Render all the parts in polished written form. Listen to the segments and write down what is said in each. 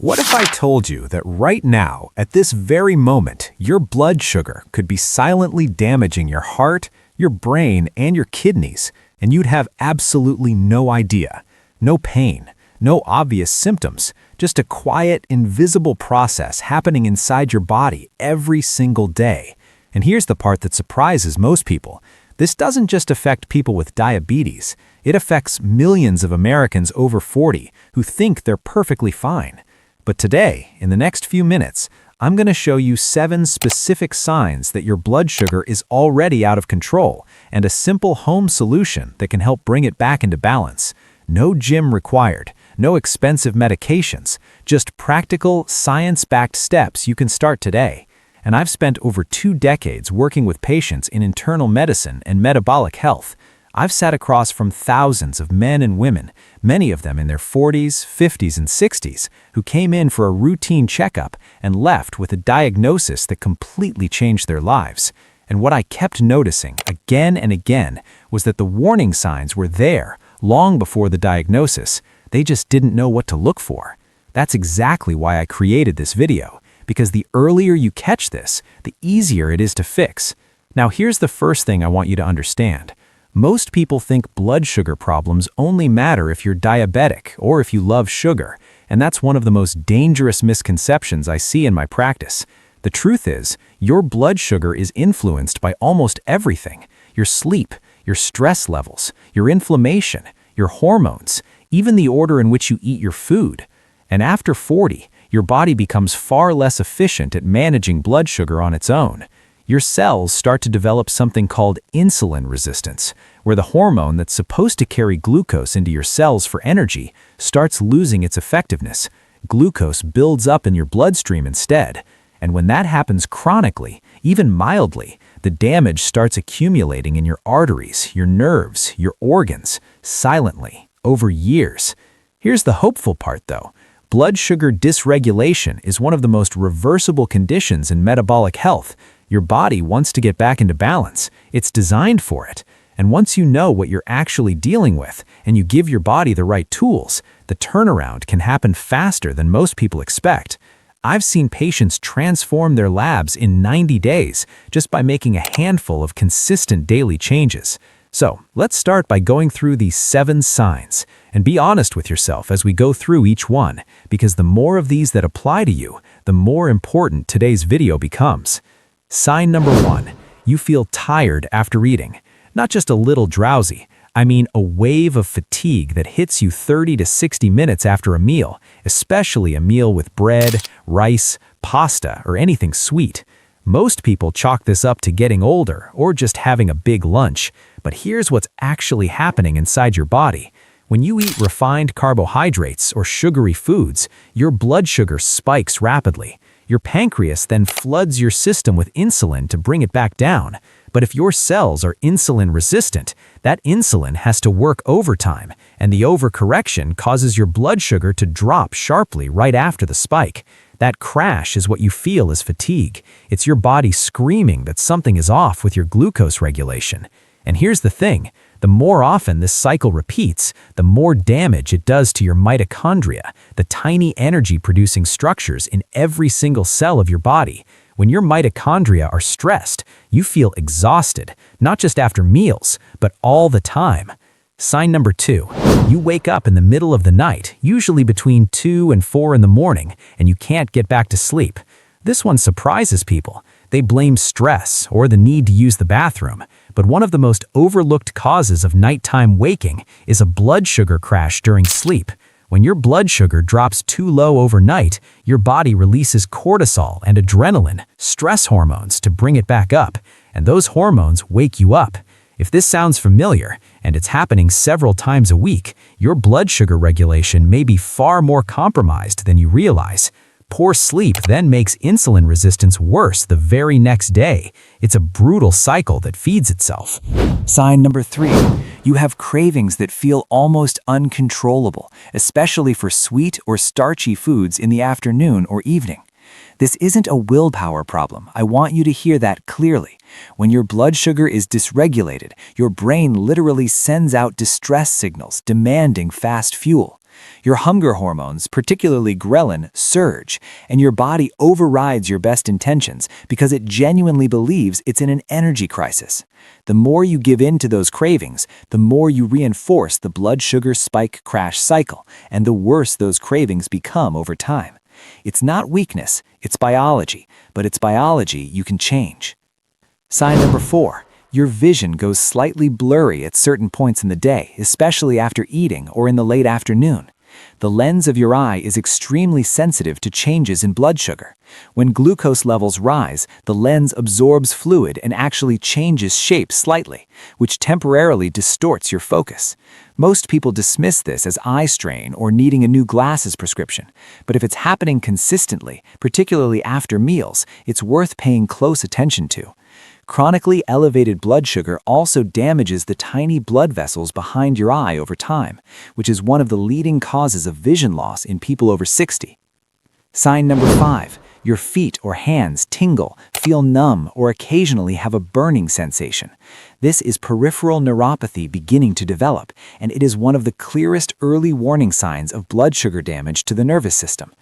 What if I told you that right now, at this very moment, your blood sugar could be silently damaging your heart, your brain, and your kidneys, and you'd have absolutely no idea? No pain, no obvious symptoms, just a quiet, invisible process happening inside your body every single day. And here's the part that surprises most people. This doesn't just affect people with diabetes. It affects millions of Americans over 40 who think they're perfectly fine. But today, in the next few minutes, I'm going to show you 7 specific signs that your blood sugar is already out of control and a simple home solution that can help bring it back into balance. No gym required, no expensive medications, just practical, science-backed steps you can start today. And I've spent over 2 decades working with patients in internal medicine and metabolic health. I've sat across from thousands of men and women, many of them in their 40s, 50s, and 60s, who came in for a routine checkup and left with a diagnosis that completely changed their lives. And what I kept noticing again and again was that the warning signs were there long before the diagnosis. They just didn't know what to look for. That's exactly why I created this video, because the earlier you catch this, the easier it is to fix. Now here's the first thing I want you to understand. Most people think blood sugar problems only matter if you're diabetic or if you love sugar, and that's one of the most dangerous misconceptions I see in my practice. The truth is, your blood sugar is influenced by almost everything: your sleep, your stress levels, your inflammation, your hormones, even the order in which you eat your food. And after 40, your body becomes far less efficient at managing blood sugar on its own. Your cells start to develop something called insulin resistance, where the hormone that's supposed to carry glucose into your cells for energy starts losing its effectiveness. Glucose builds up in your bloodstream instead. And when that happens chronically, even mildly, the damage starts accumulating in your arteries, your nerves, your organs, silently, over years. Here's the hopeful part, though. Blood sugar dysregulation is one of the most reversible conditions in metabolic health. Your body wants to get back into balance. It's designed for it. And once you know what you're actually dealing with and you give your body the right tools, the turnaround can happen faster than most people expect. I've seen patients transform their labs in 90 days just by making a handful of consistent daily changes. So let's start by going through these 7 signs, and be honest with yourself as we go through each one, because the more of these that apply to you, the more important today's video becomes. Sign number 1, you feel tired after eating. Not just a little drowsy, I mean a wave of fatigue that hits you 30 to 60 minutes after a meal, especially a meal with bread, rice, pasta, or anything sweet. Most people chalk this up to getting older or just having a big lunch, but here's what's actually happening inside your body. When you eat refined carbohydrates or sugary foods, your blood sugar spikes rapidly. Your pancreas then floods your system with insulin to bring it back down. But if your cells are insulin resistant, that insulin has to work overtime, and the overcorrection causes your blood sugar to drop sharply right after the spike. That crash is what you feel as fatigue. It's your body screaming that something is off with your glucose regulation. And here's the thing, the more often this cycle repeats, the more damage it does to your mitochondria, the tiny energy-producing structures in every single cell of your body. When your mitochondria are stressed, you feel exhausted, not just after meals, but all the time. Sign number 2, you wake up in the middle of the night, usually between 2 and 4 in the morning, and you can't get back to sleep. This one surprises people. They blame stress or the need to use the bathroom, but one of the most overlooked causes of nighttime waking is a blood sugar crash during sleep. When your blood sugar drops too low overnight, your body releases cortisol and adrenaline, stress hormones, to bring it back up, and those hormones wake you up. If this sounds familiar, and it's happening several times a week, your blood sugar regulation may be far more compromised than you realize. Poor sleep then makes insulin resistance worse the very next day. It's a brutal cycle that feeds itself. Sign number 3, you have cravings that feel almost uncontrollable, especially for sweet or starchy foods in the afternoon or evening. This isn't a willpower problem. I want you to hear that clearly. When your blood sugar is dysregulated, your brain literally sends out distress signals demanding fast fuel. Your hunger hormones, particularly ghrelin, surge, and your body overrides your best intentions because it genuinely believes it's in an energy crisis. The more you give in to those cravings, the more you reinforce the blood sugar spike crash cycle, and the worse those cravings become over time. It's not weakness, it's biology, but it's biology you can change. Sign number 4. Your vision goes slightly blurry at certain points in the day, especially after eating or in the late afternoon. The lens of your eye is extremely sensitive to changes in blood sugar. When glucose levels rise, the lens absorbs fluid and actually changes shape slightly, which temporarily distorts your focus. Most people dismiss this as eye strain or needing a new glasses prescription, but if it's happening consistently, particularly after meals, it's worth paying close attention to. Chronically elevated blood sugar also damages the tiny blood vessels behind your eye over time, which is one of the leading causes of vision loss in people over 60. Sign number 5. Your feet or hands tingle, feel numb, or occasionally have a burning sensation. This is peripheral neuropathy beginning to develop, and it is one of the clearest early warning signs of blood sugar damage to the nervous system.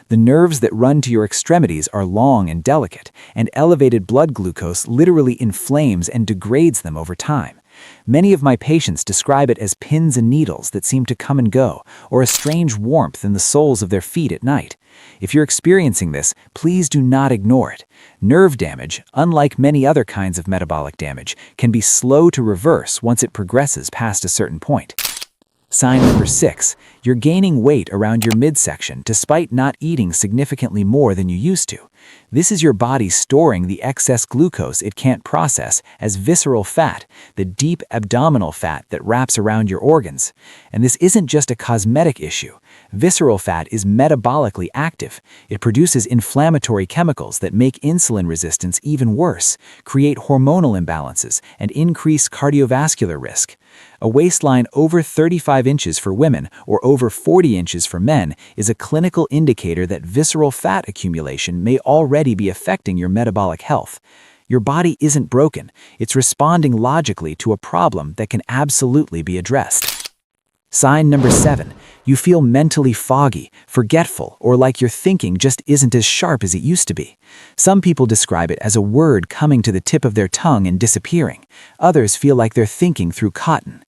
The nerves that run to your extremities are long and delicate, and elevated blood glucose literally inflames and degrades them over time. Many of my patients describe it as pins and needles that seem to come and go, or a strange warmth in the soles of their feet at night. If you're experiencing this, please do not ignore it. Nerve damage, unlike many other kinds of metabolic damage, can be slow to reverse once it progresses past a certain point. Sign number 6. You're gaining weight around your midsection despite not eating significantly more than you used to. This is your body storing the excess glucose it can't process as visceral fat, the deep abdominal fat that wraps around your organs. And this isn't just a cosmetic issue. Visceral fat is metabolically active. It produces inflammatory chemicals that make insulin resistance even worse, create hormonal imbalances, and increase cardiovascular risk. A waistline over 35 inches for women or over 40 inches for men is a clinical indicator that visceral fat accumulation may already be affecting your metabolic health. Your body isn't broken. It's responding logically to a problem that can absolutely be addressed. Sign number 7. You feel mentally foggy, forgetful, or like your thinking just isn't as sharp as it used to be. Some people describe it as a word coming to the tip of their tongue and disappearing. Others feel like they're thinking through cotton.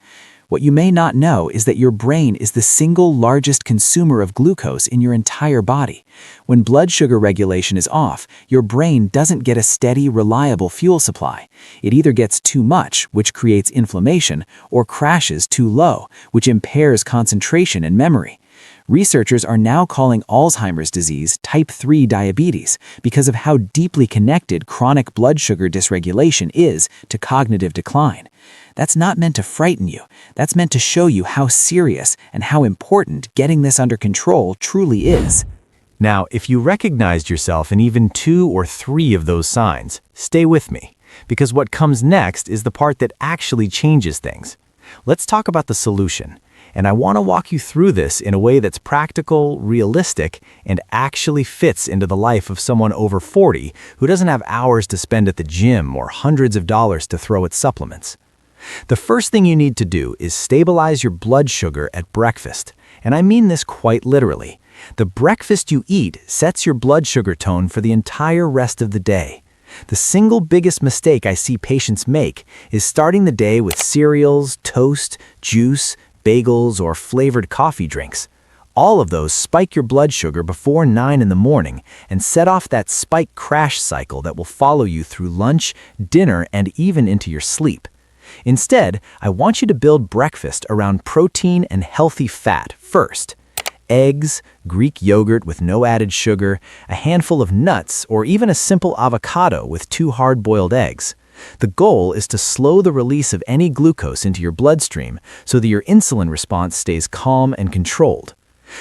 What you may not know is that your brain is the single largest consumer of glucose in your entire body. When blood sugar regulation is off, your brain doesn't get a steady, reliable fuel supply. It either gets too much, which creates inflammation, or crashes too low, which impairs concentration and memory. Researchers are now calling Alzheimer's disease type 3 diabetes because of how deeply connected chronic blood sugar dysregulation is to cognitive decline. That's not meant to frighten you. That's meant to show you how serious and how important getting this under control truly is. Now, if you recognized yourself in even 2 or 3 of those signs, stay with me, because what comes next is the part that actually changes things. Let's talk about the solution. And I want to walk you through this in a way that's practical, realistic, and actually fits into the life of someone over 40 who doesn't have hours to spend at the gym or hundreds of dollars to throw at supplements. The first thing you need to do is stabilize your blood sugar at breakfast. And I mean this quite literally. The breakfast you eat sets your blood sugar tone for the entire rest of the day. The single biggest mistake I see patients make is starting the day with cereals, toast, juice, bagels, or flavored coffee drinks. All of those spike your blood sugar before 9 in the morning and set off that spike crash cycle that will follow you through lunch, dinner, and even into your sleep. Instead, I want you to build breakfast around protein and healthy fat first. Eggs, Greek yogurt with no added sugar, a handful of nuts, or even a simple avocado with 2 hard-boiled eggs. The goal is to slow the release of any glucose into your bloodstream so that your insulin response stays calm and controlled.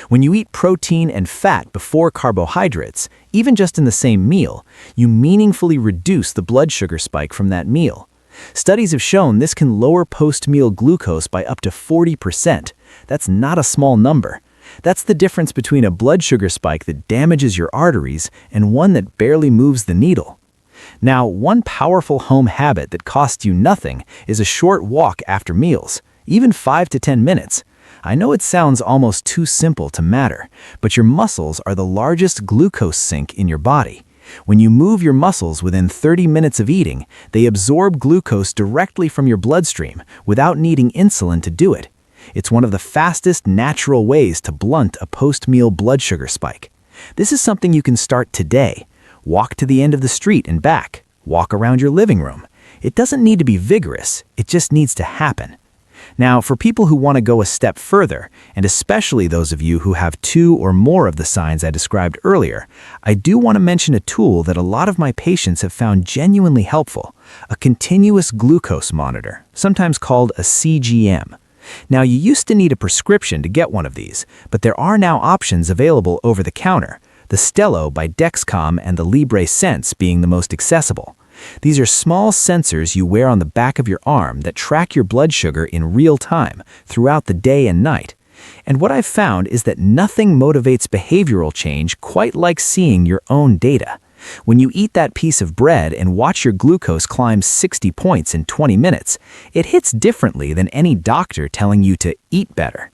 When you eat protein and fat before carbohydrates, even just in the same meal, you meaningfully reduce the blood sugar spike from that meal. Studies have shown this can lower post-meal glucose by up to 40%. That's not a small number. That's the difference between a blood sugar spike that damages your arteries and one that barely moves the needle. Now, one powerful home habit that costs you nothing is a short walk after meals, even 5 to 10 minutes. I know it sounds almost too simple to matter, but your muscles are the largest glucose sink in your body. When you move your muscles within 30 minutes of eating, they absorb glucose directly from your bloodstream without needing insulin to do it. It's one of the fastest natural ways to blunt a post-meal blood sugar spike. This is something you can start today. Walk to the end of the street and back. Walk around your living room. It doesn't need to be vigorous, it just needs to happen. Now, for people who want to go a step further, and especially those of you who have 2 or more of the signs I described earlier, I do want to mention a tool that a lot of my patients have found genuinely helpful, a continuous glucose monitor, sometimes called a CGM. Now, you used to need a prescription to get one of these, but there are now options available over the counter, the Stelo by Dexcom and the Libre Sense being the most accessible. These are small sensors you wear on the back of your arm that track your blood sugar in real time throughout the day and night. And what I've found is that nothing motivates behavioral change quite like seeing your own data. When you eat that piece of bread and watch your glucose climb 60 points in 20 minutes, it hits differently than any doctor telling you to eat better.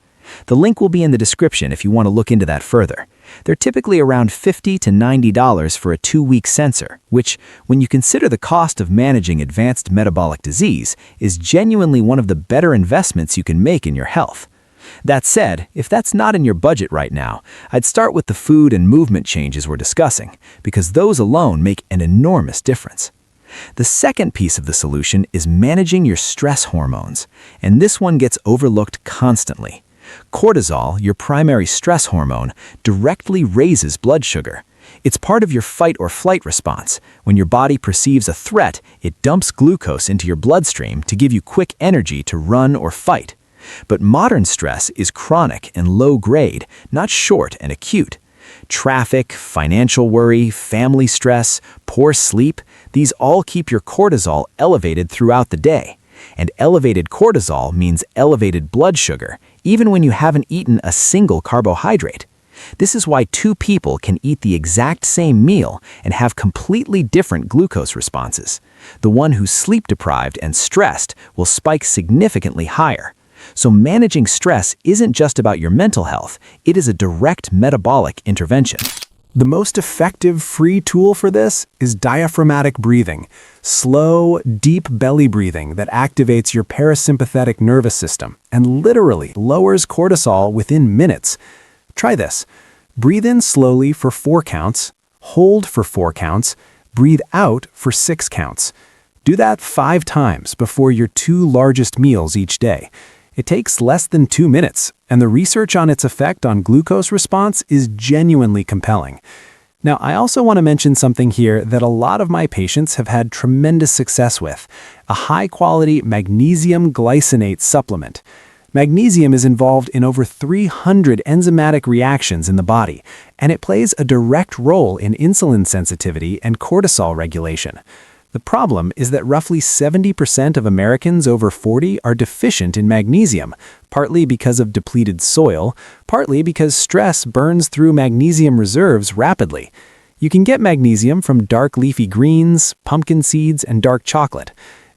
The link will be in the description if you want to look into that further. They're typically around $50 to $90 for a 2-week sensor, which, when you consider the cost of managing advanced metabolic disease, is genuinely one of the better investments you can make in your health. That said, if that's not in your budget right now, I'd start with the food and movement changes we're discussing, because those alone make an enormous difference. The second piece of the solution is managing your stress hormones, and this one gets overlooked constantly. Cortisol, your primary stress hormone, directly raises blood sugar. It's part of your fight or flight response. When your body perceives a threat, it dumps glucose into your bloodstream to give you quick energy to run or fight. But modern stress is chronic and low grade, not short and acute. Traffic, financial worry, family stress, poor sleep, these all keep your cortisol elevated throughout the day. And elevated cortisol means elevated blood sugar, even when you haven't eaten a single carbohydrate. This is why 2 people can eat the exact same meal and have completely different glucose responses. The one who's sleep-deprived and stressed will spike significantly higher. So managing stress isn't just about your mental health, it is a direct metabolic intervention. The most effective free tool for this is diaphragmatic breathing, slow, deep belly breathing that activates your parasympathetic nervous system and literally lowers cortisol within minutes. Try this. Breathe in slowly for 4 counts, hold for 4 counts, breathe out for 6 counts. Do that 5 times before your 2 largest meals each day. It takes less than 2 minutes, and the research on its effect on glucose response is genuinely compelling. Now, I also want to mention something here that a lot of my patients have had tremendous success with, a high-quality magnesium glycinate supplement. Magnesium is involved in over 300 enzymatic reactions in the body, and it plays a direct role in insulin sensitivity and cortisol regulation. The problem is that roughly 70% of Americans over 40 are deficient in magnesium, partly because of depleted soil, partly because stress burns through magnesium reserves rapidly. You can get magnesium from dark leafy greens, pumpkin seeds, and dark chocolate.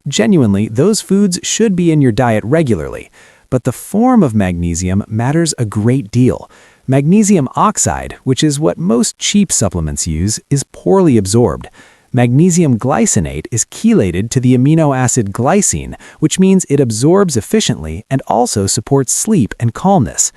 Genuinely, those foods should be in your diet regularly, but the form of magnesium matters a great deal. Magnesium oxide, which is what most cheap supplements use, is poorly absorbed. Magnesium glycinate is chelated to the amino acid glycine, which means it absorbs efficiently and also supports sleep and calmness.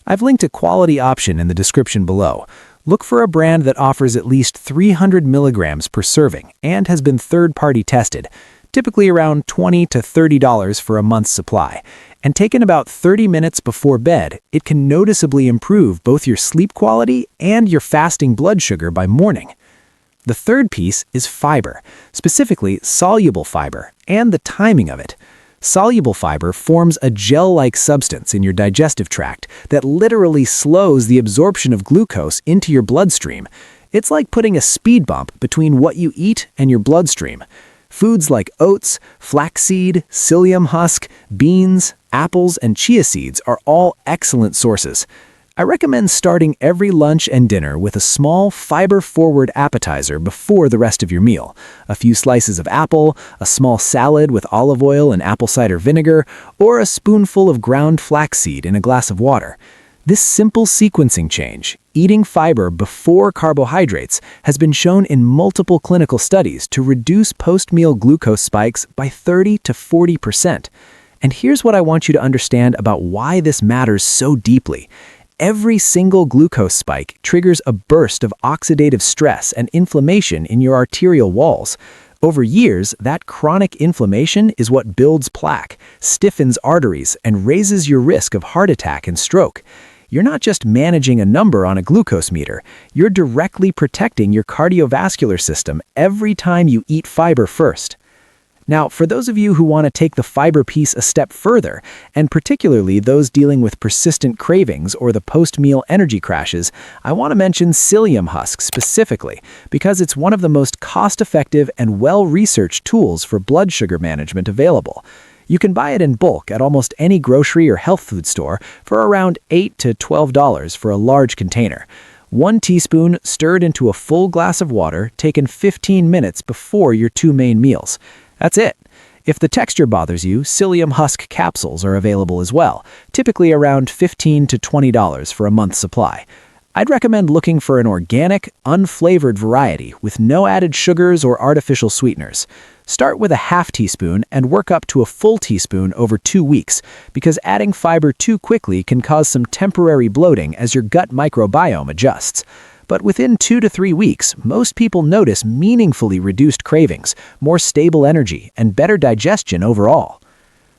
I've linked a quality option in the description below. Look for a brand that offers at least 300 milligrams per serving and has been third-party tested, typically around $20 to $30 for a month's supply. And taken about 30 minutes before bed, it can noticeably improve both your sleep quality and your fasting blood sugar by morning. The third piece is fiber, specifically soluble fiber, and the timing of it. Soluble fiber forms a gel-like substance in your digestive tract that literally slows the absorption of glucose into your bloodstream. It's like putting a speed bump between what you eat and your bloodstream. Foods like oats, flaxseed, psyllium husk, beans, apples, and chia seeds are all excellent sources. I recommend starting every lunch and dinner with a small, fiber-forward appetizer before the rest of your meal. A few slices of apple, a small salad with olive oil and apple cider vinegar, or a spoonful of ground flaxseed in a glass of water. This simple sequencing change, eating fiber before carbohydrates, has been shown in multiple clinical studies to reduce post-meal glucose spikes by 30 to 40%. And here's what I want you to understand about why this matters so deeply. Every single glucose spike triggers a burst of oxidative stress and inflammation in your arterial walls. Over years, that chronic inflammation is what builds plaque, stiffens arteries, and raises your risk of heart attack and stroke. You're not just managing a number on a glucose meter, you're directly protecting your cardiovascular system every time you eat fiber first. Now, for those of you who want to take the fiber piece a step further, and particularly those dealing with persistent cravings or the post-meal energy crashes, I want to mention psyllium husk specifically, because it's one of the most cost-effective and well-researched tools for blood sugar management available. You can buy it in bulk at almost any grocery or health food store for around $8 to $12 for a large container. 1 teaspoon stirred into a full glass of water, taken 15 minutes before your 2 main meals. That's it. If the texture bothers you, psyllium husk capsules are available as well, typically around $15 to $20 for a month's supply. I'd recommend looking for an organic, unflavored variety with no added sugars or artificial sweeteners. Start with a half teaspoon and work up to a full teaspoon over 2 weeks, because adding fiber too quickly can cause some temporary bloating as your gut microbiome adjusts. But within 2 to 3 weeks, most people notice meaningfully reduced cravings, more stable energy, and better digestion overall.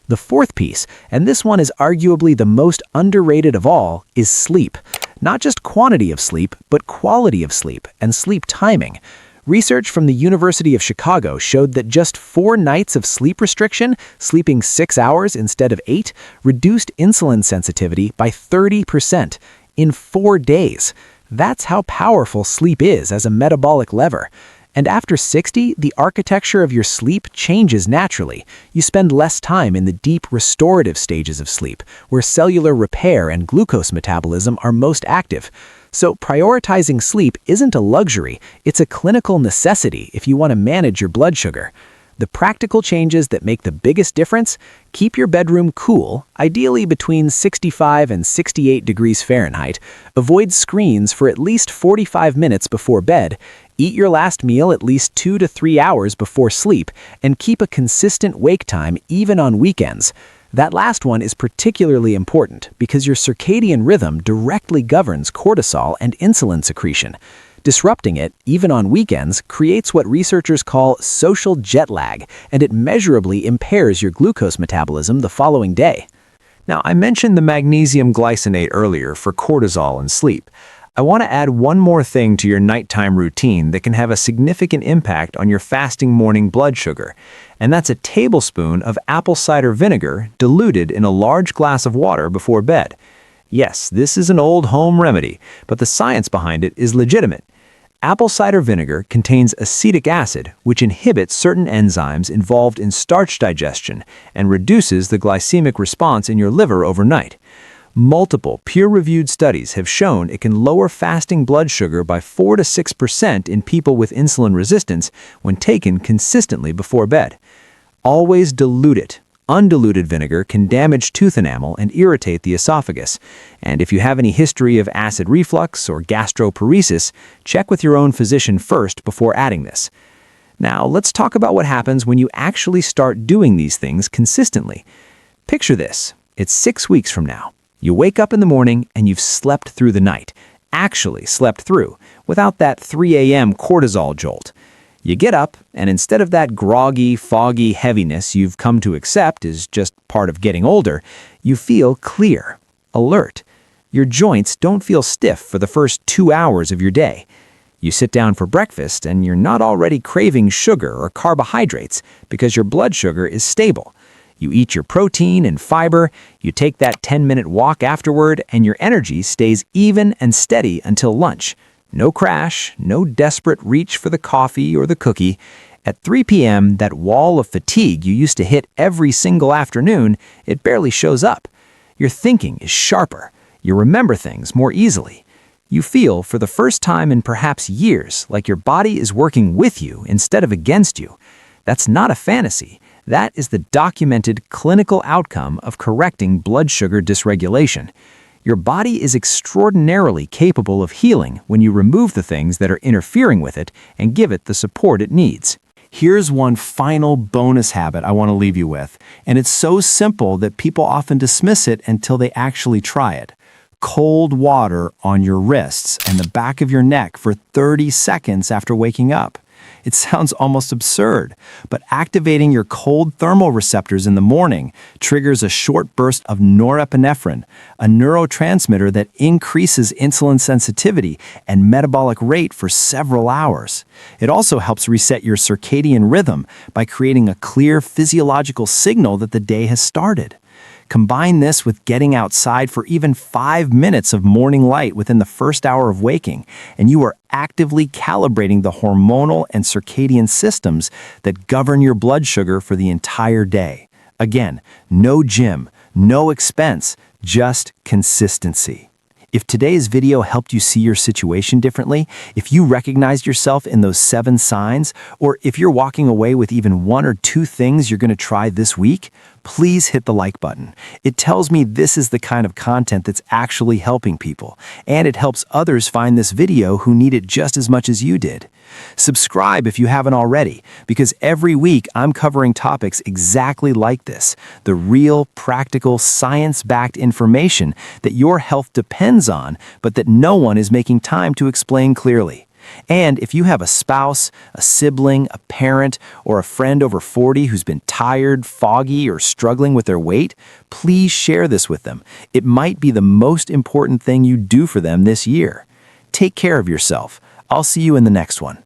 The fourth piece, and this one is arguably the most underrated of all, is sleep. Not just quantity of sleep, but quality of sleep and sleep timing. Research from the University of Chicago showed that just 4 nights of sleep restriction, sleeping 6 hours instead of 8, reduced insulin sensitivity by 30% in 4 days. That's how powerful sleep is as a metabolic lever. And after 60, the architecture of your sleep changes naturally. You spend less time in the deep restorative stages of sleep, where cellular repair and glucose metabolism are most active. So prioritizing sleep isn't a luxury, it's a clinical necessity if you want to manage your blood sugar. The practical changes that make the biggest difference: keep your bedroom cool, ideally between 65 and 68 degrees Fahrenheit, avoid screens for at least 45 minutes before bed, eat your last meal at least 2 to 3 hours before sleep, and keep a consistent wake time even on weekends. That last one is particularly important because your circadian rhythm directly governs cortisol and insulin secretion. Disrupting it, even on weekends, creates what researchers call social jet lag, and it measurably impairs your glucose metabolism the following day. Now, I mentioned the magnesium glycinate earlier for cortisol and sleep. I want to add one more thing to your nighttime routine that can have a significant impact on your fasting morning blood sugar, and that's a tablespoon of apple cider vinegar diluted in a large glass of water before bed. Yes, this is an old home remedy, but the science behind it is legitimate. Apple cider vinegar contains acetic acid, which inhibits certain enzymes involved in starch digestion and reduces the glycemic response in your liver overnight. Multiple peer-reviewed studies have shown it can lower fasting blood sugar by 4 to 6% in people with insulin resistance when taken consistently before bed. Always dilute it. Undiluted vinegar can damage tooth enamel and irritate the esophagus. And if you have any history of acid reflux or gastroparesis, check with your own physician first before adding this. Now, let's talk about what happens when you actually start doing these things consistently. Picture this. It's 6 weeks from now. You wake up in the morning and you've slept through the night. Actually slept through, without that 3 a.m. cortisol jolt. You get up, and instead of that groggy, foggy heaviness you've come to accept is just part of getting older, you feel clear, alert. Your joints don't feel stiff for the first 2 hours of your day. You sit down for breakfast, and you're not already craving sugar or carbohydrates because your blood sugar is stable. You eat your protein and fiber, you take that 10-minute walk afterward, and your energy stays even and steady until lunch. No crash, no desperate reach for the coffee or the cookie. At 3 p.m., that wall of fatigue you used to hit every single afternoon, it barely shows up. Your thinking is sharper. You remember things more easily. You feel, for the first time in perhaps years, like your body is working with you instead of against you. That's not a fantasy. That is the documented clinical outcome of correcting blood sugar dysregulation. Your body is extraordinarily capable of healing when you remove the things that are interfering with it and give it the support it needs. Here's one final bonus habit I want to leave you with, and it's so simple that people often dismiss it until they actually try it. Cold water on your wrists and the back of your neck for 30 seconds after waking up. It sounds almost absurd, but activating your cold thermal receptors in the morning triggers a short burst of norepinephrine, a neurotransmitter that increases insulin sensitivity and metabolic rate for several hours. It also helps reset your circadian rhythm by creating a clear physiological signal that the day has started. Combine this with getting outside for even 5 minutes of morning light within the first hour of waking, and you are actively calibrating the hormonal and circadian systems that govern your blood sugar for the entire day. Again, no gym, no expense, just consistency. If today's video helped you see your situation differently, if you recognized yourself in those 7 signs, or if you're walking away with even 1 or 2 things you're going to try this week, please hit the like button. It tells me this is the kind of content that's actually helping people, and it helps others find this video who need it just as much as you did. Subscribe if you haven't already, because every week I'm covering topics exactly like this, the real, practical, science-backed information that your health depends on, but that no one is making time to explain clearly. And if you have a spouse, a sibling, a parent, or a friend over 40 who's been tired, foggy, or struggling with their weight, please share this with them. It might be the most important thing you do for them this year. Take care of yourself. I'll see you in the next one.